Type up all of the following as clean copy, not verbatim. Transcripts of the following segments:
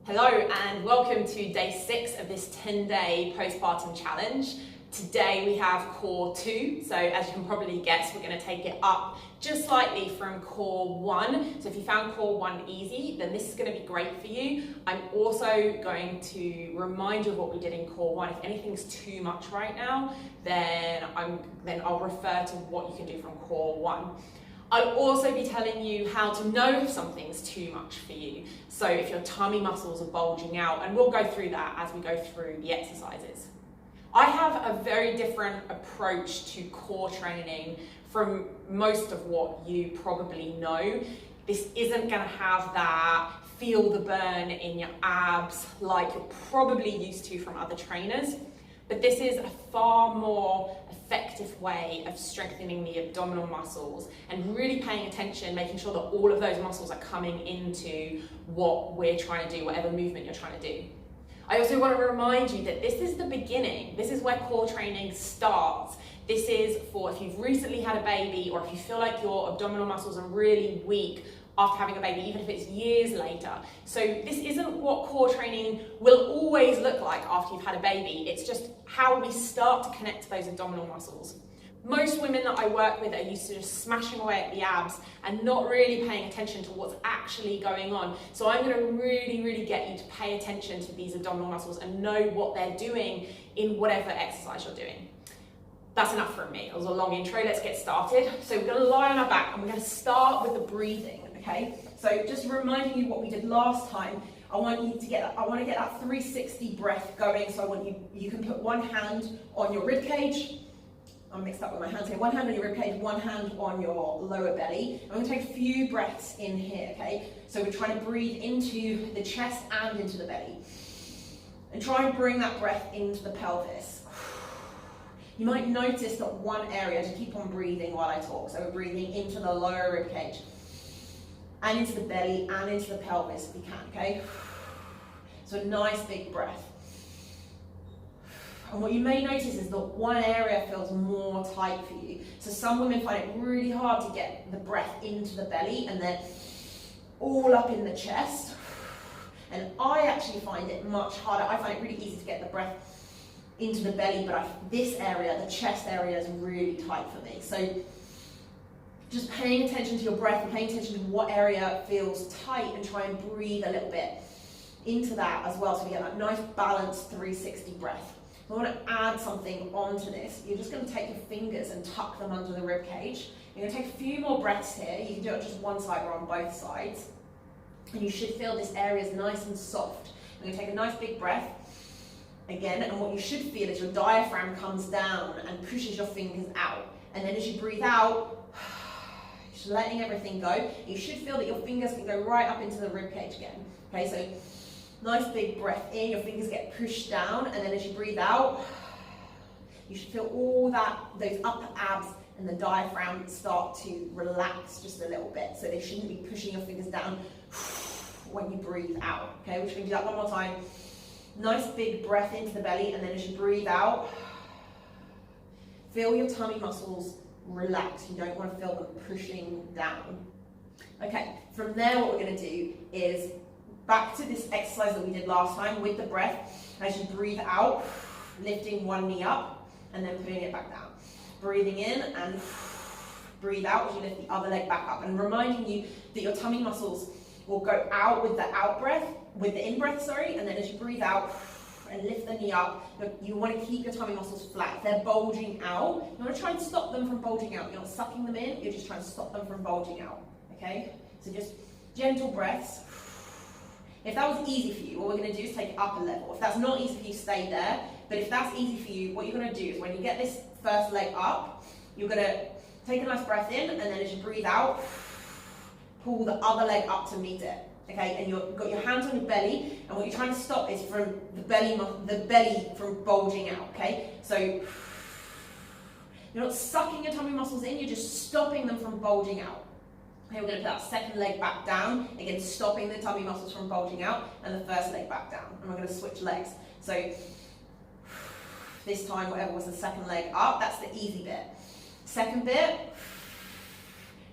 Hello and welcome to day 6 of this 10-day postpartum challenge. Today we have core 2, so as you can probably guess, we're going to take it up just slightly from core 1. So if you found core 1 easy, then this is going to be great for you. I'm also going to remind you of what we did in core 1. If anything's too much right now, then I'll refer to what you can do from core 1. I'll also be telling you how to know if something's too much for you. So if your tummy muscles are bulging out, and we'll go through that as we go through the exercises. I have a very different approach to core training from most of what you probably know. This isn't going to have that feel the burn in your abs like you're probably used to from other trainers. But this is a far more effective way of strengthening the abdominal muscles and really paying attention, making sure that all of those muscles are coming into what we're trying to do, whatever movement you're trying to do. I also want to remind you that this is the beginning. This is where core training starts. This is for if you've recently had a baby or if you feel like your abdominal muscles are really weak after having a baby, even if it's years later. So this isn't what core training will always look like after you've had a baby. It's just how we start to connect to those abdominal muscles. Most women that I work with are used to just smashing away at the abs and not really paying attention to what's actually going on. So I'm going to really get you to pay attention to these abdominal muscles and know what they're doing in whatever exercise you're doing. That's enough from me. It was a long intro. Let's get started. So we're going to lie on our back and we're going to start with the breathing. Okay, so just reminding you what we did last time. I want to get that 360 breath going. So I want you can put one hand on your rib cage. I'm mixed up with my hands here. One hand on your rib cage, one hand on your lower belly. I'm going to take a few breaths in here. Okay, so we're trying to breathe into the chest and into the belly, and try and bring that breath into the pelvis. You might notice that one area, to keep on breathing while I talk. So we're breathing into the lower rib cage, and into the belly, and into the pelvis if you can, okay? So a nice big breath. And what you may notice is that one area feels more tight for you. So some women find it really hard to get the breath into the belly, and then all up in the chest. And I actually find it much harder. I find it really easy to get the breath into the belly, but this area, the chest area, is really tight for me. So just paying attention to your breath and paying attention to what area feels tight, and try and breathe a little bit into that as well, so we get that nice balanced 360 breath. I want to add something onto this. You're just going to take your fingers and tuck them under the rib cage. You're going to take a few more breaths here. You can do it just one side or on both sides. And you should feel this area is nice and soft. I'm going to take a nice big breath again, and what you should feel is your diaphragm comes down and pushes your fingers out. And then as you breathe out, just letting everything go, you should feel that your fingers can go right up into the rib cage again. Okay, so nice big breath in, your fingers get pushed down, and then as you breathe out, you should feel all those upper abs and the diaphragm start to relax just a little bit. So they shouldn't be pushing your fingers down when you breathe out. Okay, we're just going to do that one more time. Nice big breath into the belly, and then as you breathe out, feel your tummy muscles relax. You don't want to feel them pushing down. Okay, from there what we're going to do is back to this exercise that we did last time with the breath. As you breathe out, lifting one knee up and then putting it back down. Breathing in and breathe out as you lift the other leg back up, and reminding you that your tummy muscles will go out with the in-breath, and then as you breathe out and lift the knee up, you want to keep your tummy muscles flat. If they're bulging out, you want to try and stop them from bulging out. You're not sucking them in, you're just trying to stop them from bulging out. Okay? So just gentle breaths. If that was easy for you, what we're going to do is take it up a level. If that's not easy for you, stay there. But if that's easy for you, what you're going to do is when you get this first leg up, you're going to take a nice breath in, and then as you breathe out, pull the other leg up to meet it. Okay, and you've got your hands on your belly, and what you're trying to stop is from the belly from bulging out. Okay, so you're not sucking your tummy muscles in, you're just stopping them from bulging out. Okay, we're going to put that second leg back down, again stopping the tummy muscles from bulging out, and the first leg back down. And we're going to switch legs. So this time, whatever was the second leg up, that's the easy bit. Second bit,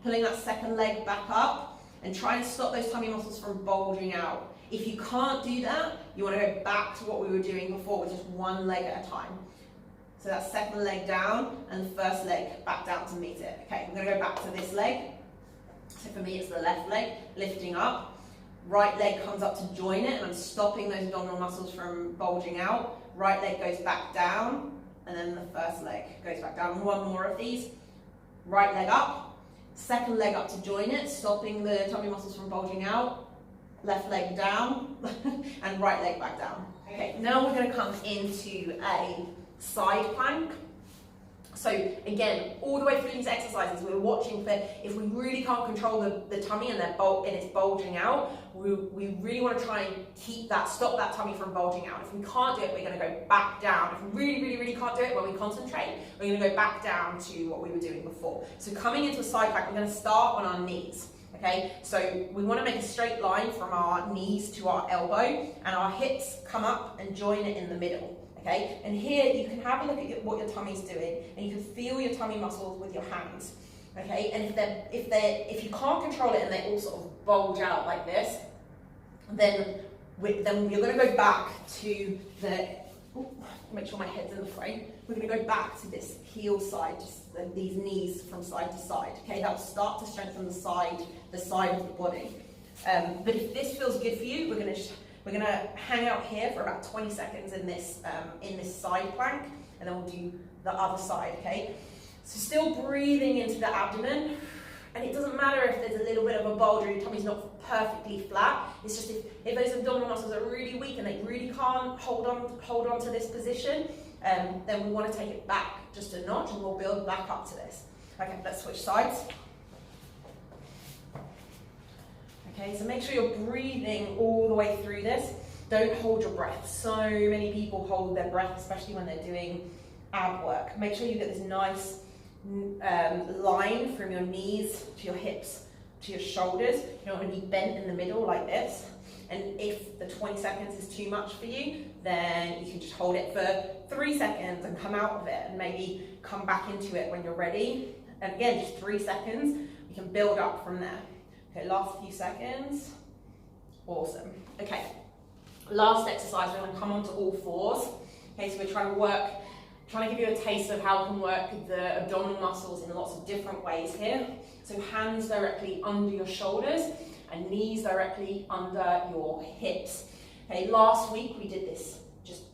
pulling that second leg back up, and try to stop those tummy muscles from bulging out. If you can't do that, you want to go back to what we were doing before, which is one leg at a time. So that's second leg down and the first leg back down to meet it. Okay, I'm going to go back to this leg. So for me, it's the left leg, lifting up. Right leg comes up to join it, and I'm stopping those abdominal muscles from bulging out. Right leg goes back down, and then the first leg goes back down. One more of these. Right leg up, second leg up to join it, stopping the tummy muscles from bulging out. Left leg down, and right leg back down. Okay, now we're going to come into a side plank. So again, all the way through these exercises, we're watching for if we really can't control the tummy and it's bulging out, we really want to try and stop that tummy from bulging out. If we can't do it, we're going to go back down. If we really can't do it, when we concentrate, we're going to go back down to what we were doing before. So coming into a side plank, we're going to start on our knees. Okay, so we want to make a straight line from our knees to our elbow, and our hips come up and join it in the middle. Okay, and here you can have a look at what your tummy's doing, and you can feel your tummy muscles with your hands. Okay, and if you can't control it and they all sort of bulge out like this, then you're going to go back to the. Make sure my head's in the frame. We're going to go back to this heel side, just these knees from side to side. Okay, that will start to strengthen the side of the body. But if this feels good for you, we're going to hang out here for about 20 seconds in this side plank, and then we'll do the other side. Okay, so still breathing into the abdomen, and it doesn't matter if there's a little bit of a bulge or your tummy's not perfectly flat. It's just if those abdominal muscles are really weak and they really can't hold on to this position, then we want to take it back just a notch, and we'll build back up to this. Okay, let's switch sides. Okay, so make sure you're breathing all the way through this. Don't hold your breath. So many people hold their breath, especially when they're doing ab work. Make sure you get this nice line from your knees to your hips to your shoulders. You don't want to be bent in the middle like this. And if the 20 seconds is too much for you, then you can just hold it for 3 seconds and come out of it, and maybe come back into it when you're ready. And again, just 3 seconds. You can build up from there. Okay, last few seconds. Awesome. Okay, last exercise, we're going to come onto all fours. Okay, so we're trying to give you a taste of how we can work the abdominal muscles in lots of different ways here. So hands directly under your shoulders and knees directly under your hips. Okay, last week we did this,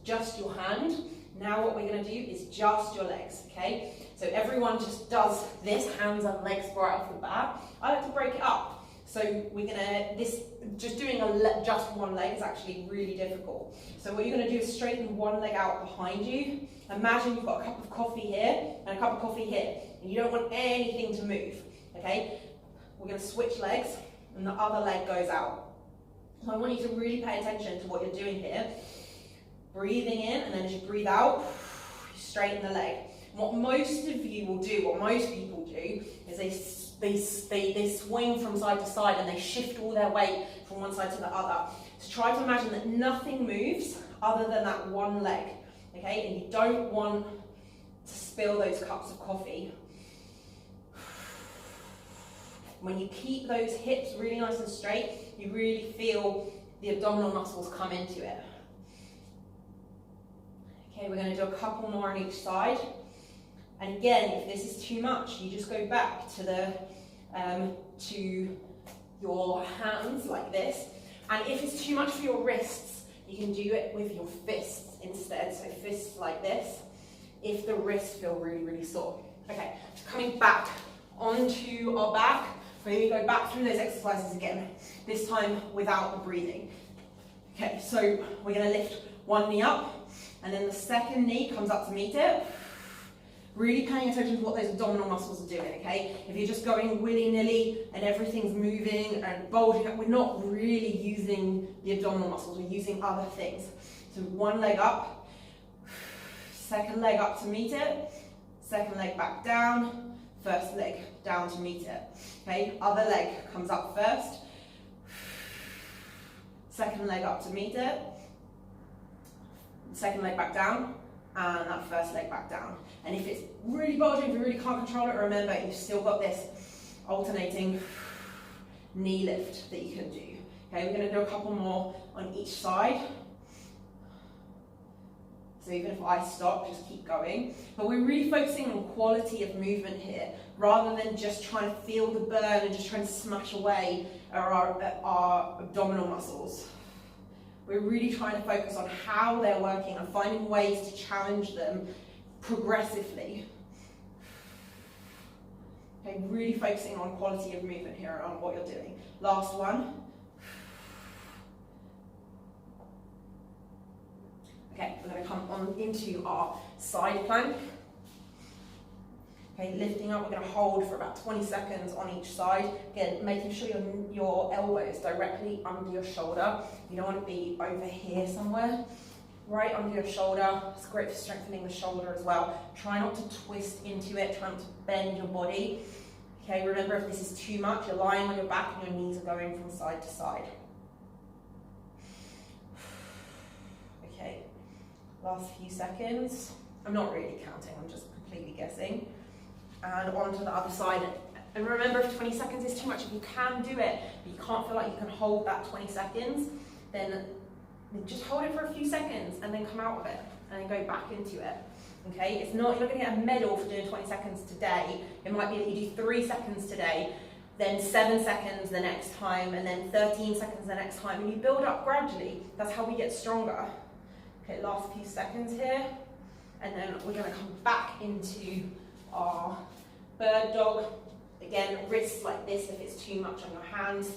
just your hand. Now what we're going to do is just your legs, okay? So everyone just does this, hands and legs right off the bat. I like to break it up. So we're just doing just one leg is actually really difficult. So what you're going to do is straighten one leg out behind you. Imagine you've got a cup of coffee here and a cup of coffee here, and you don't want anything to move, okay? We're going to switch legs, and the other leg goes out. So I want you to really pay attention to what you're doing here. Breathing in, and then as you breathe out, you straighten the leg. What most of you will do, what most people do, is they swing from side to side, and they shift all their weight from one side to the other. So try to imagine that nothing moves other than that one leg, okay? And you don't want to spill those cups of coffee. When you keep those hips really nice and straight, you really feel the abdominal muscles come into it. Okay, we're going to do a couple more on each side. And again, if this is too much, you just go back to your hands like this. And if it's too much for your wrists, you can do it with your fists instead. So fists like this, if the wrists feel really, really sore. Okay, so coming back onto our back, we're going to go back through those exercises again, this time without the breathing. Okay, so we're going to lift one knee up, and then the second knee comes up to meet it. Really paying attention to what those abdominal muscles are doing, okay? If you're just going willy-nilly and everything's moving and bulging up, we're not really using the abdominal muscles, we're using other things. So one leg up, second leg up to meet it, second leg back down, first leg down to meet it. Okay, other leg comes up first, second leg up to meet it, second leg back down, and that first leg back down. And if it's really bulging, if you really can't control it, remember you've still got this alternating knee lift that you can do. Okay, we're going to do a couple more on each side. So even if I stop, just keep going. But we're really focusing on quality of movement here, rather than just trying to feel the burn and just trying to smash away our abdominal muscles. We're really trying to focus on how they're working and finding ways to challenge them progressively. Okay, really focusing on quality of movement here, on what you're doing. Last one. Okay, we're going to come on into our side plank. Okay, lifting up, we're going to hold for about 20 seconds on each side. Again, making sure your elbow is directly under your shoulder. You don't want to be over here somewhere. Right under your shoulder. It's great for strengthening the shoulder as well. Try not to twist into it, try not to bend your body. Okay, remember, if this is too much, you're lying on your back and your knees are going from side to side. Okay, last few seconds. I'm not really counting, I'm just completely guessing. And on to the other side. And remember, if 20 seconds is too much, if you can do it, but you can't feel like you can hold that 20 seconds, then just hold it for a few seconds and then come out of it and then go back into it. Okay, it's not, you're not going to get a medal for doing 20 seconds today. It might be that you do 3 seconds today, then 7 seconds the next time, and then 13 seconds the next time, and you build up gradually. That's how we get stronger. Okay, last few seconds here, and then we're going to come back into our bird dog. Again, wrists like this if it's too much on your hands.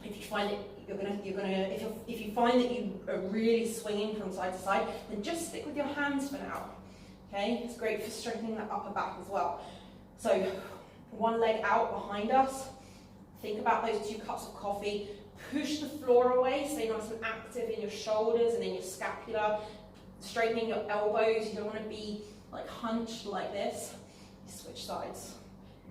If you find it, if you find that you are really swinging from side to side, then just stick with your hands for now. Okay, it's great for strengthening the upper back as well. So, one leg out behind us. Think about those 2 cups of coffee. Push the floor away, stay nice and active in your shoulders and in your scapula. Straightening your elbows. You don't want to be like hunched like this. You switch sides.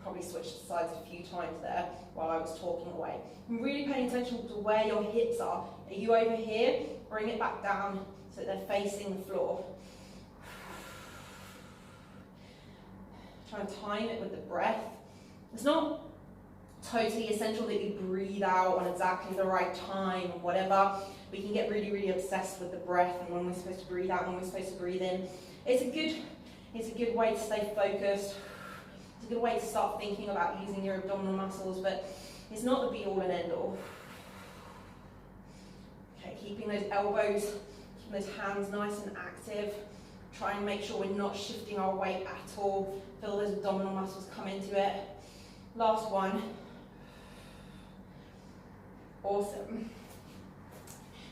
Probably switched sides a few times there while I was talking away. I'm really paying attention to where your hips are. Are you over here? Bring it back down so they're facing the floor. Try and time it with the breath. It's not totally essential that you breathe out on exactly the right time or whatever. We can get really, really obsessed with the breath and when we're supposed to breathe out and when we're supposed to breathe in. It's a good way to stay focused. It's a good way to start thinking about using your abdominal muscles, but it's not the be-all and end-all. Okay, keeping those elbows, keeping those hands nice and active. Try and make sure we're not shifting our weight at all. Feel those abdominal muscles come into it. Last one. Awesome.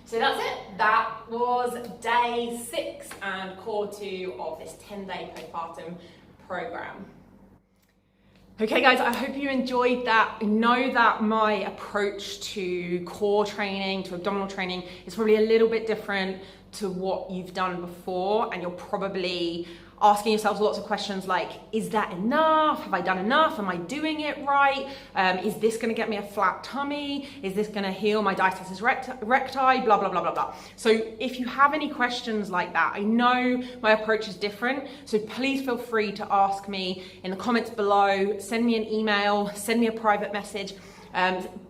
So that's it. That was day 6 and core 2 of this 10-day postpartum program. Okay guys, I hope you enjoyed that. I know that my approach to core training, to abdominal training, is probably a little bit different to what you've done before, and you're probably asking yourselves lots of questions like, is that enough? Have I done enough? Am I doing it right? Is this gonna get me a flat tummy? Is this gonna heal my diastasis recti? Blah, blah, blah, blah, blah. So if you have any questions like that, I know my approach is different, so please feel free to ask me in the comments below, send me an email, send me a private message.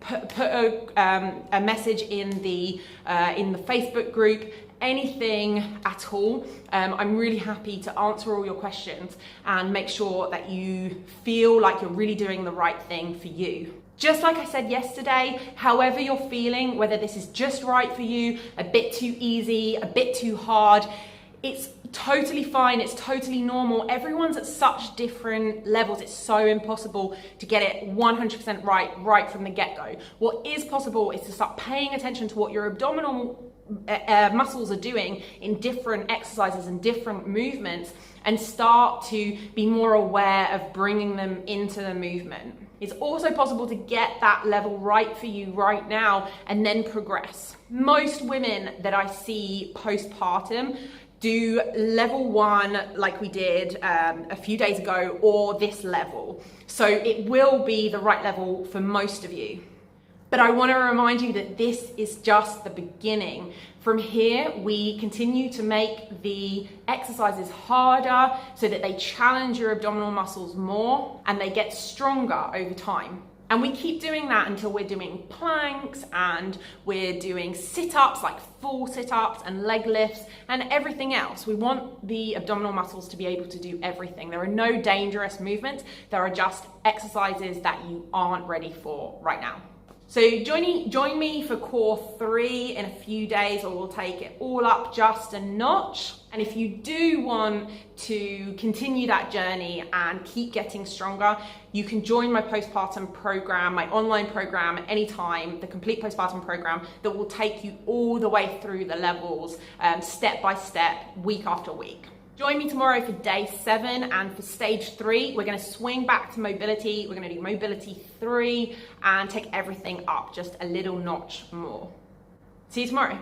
Put a message in the Facebook group, anything at all. I'm really happy to answer all your questions and make sure that you feel like you're really doing the right thing for you. Just like I said yesterday, however you're feeling, whether this is just right for you, a bit too easy, a bit too hard, it's totally fine, it's totally normal. Everyone's at such different levels. It's so impossible to get it 100% right from the get-go. What is possible is to start paying attention to what your abdominal muscles are doing in different exercises and different movements, and start to be more aware of bringing them into the movement. It's also possible to get that level right for you right now and then progress. Most women that I see postpartum do level 1 like we did a few days ago, or this level. So it will be the right level for most of you. But I want to remind you that this is just the beginning. From here, we continue to make the exercises harder so that they challenge your abdominal muscles more and they get stronger over time. And we keep doing that until we're doing planks and we're doing sit-ups, like full sit-ups and leg lifts and everything else. We want the abdominal muscles to be able to do everything. There are no dangerous movements. There are just exercises that you aren't ready for right now. So join me for core 3 in a few days, or we'll take it all up just a notch. And if you do want to continue that journey and keep getting stronger, you can join my postpartum program, my online program anytime, the complete postpartum program that will take you all the way through the levels, step by step, week after week. Join me tomorrow for day 7, and for stage 3, we're going to swing back to mobility. We're going to do mobility 3 and take everything up just a little notch more. See you tomorrow.